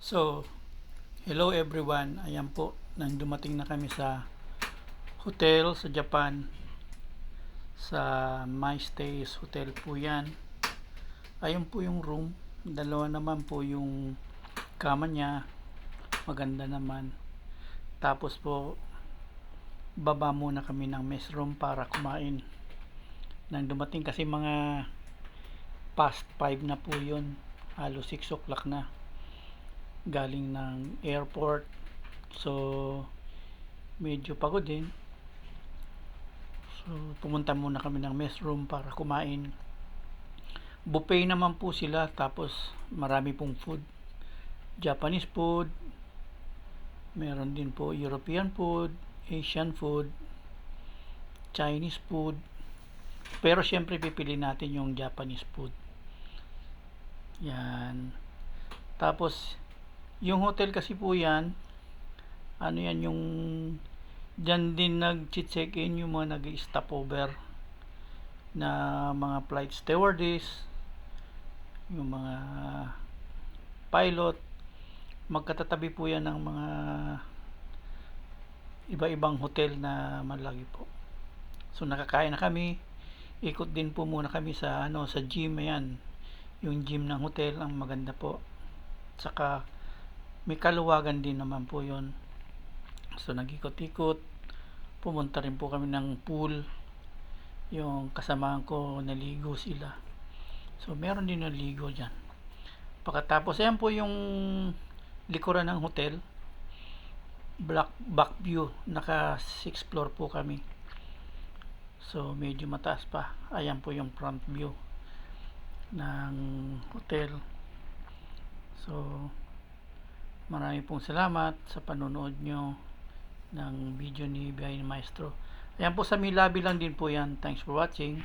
So, hello everyone. Ayan po, nang dumating na kami sa hotel sa Japan. Sa My Stays Hotel po yan. Ayun po yung room. Dalawa naman po yung kama niya. Maganda naman. Tapos po, baba muna kami ng mess room para kumain. Nang dumating kasi mga past 5 na po yun. Halos 6 o'clock na. Galing ng airport. So, medyo pagod din. So, pumunta muna kami ng mess room para kumain. Buffet naman po sila, tapos marami pong food. Japanese food, meron din po European food, Asian food, Chinese food. Pero syempre pipili natin yung Japanese food. Yan. Tapos, yung hotel kasi po yan, ano yan, yung dyan din nag-check-in yung mga nag-stopover na mga flight stewardess, yung mga pilot. Magkatatabi po yan ng mga iba-ibang hotel na malaki po. So nakakain na kami, ikot din po muna kami sa sa gym. Ayan, yung gym ng hotel ang maganda po, saka may kaluwagan din naman po yon. So nag-ikot-ikot, pumunta rin po kami ng pool. Yung kasamahan ko naligo sila, so meron din naligo dyan. Pagkatapos, ayan po yung likuran ng hotel, back view. Naka 6th floor po kami, so medyo mataas pa. Ayan po yung front view ng hotel. So marami pong salamat sa panonood nyo ng video ni Biyahe ni Maestro. Ayan po, sa may lobby lang din po yan. Thanks for watching.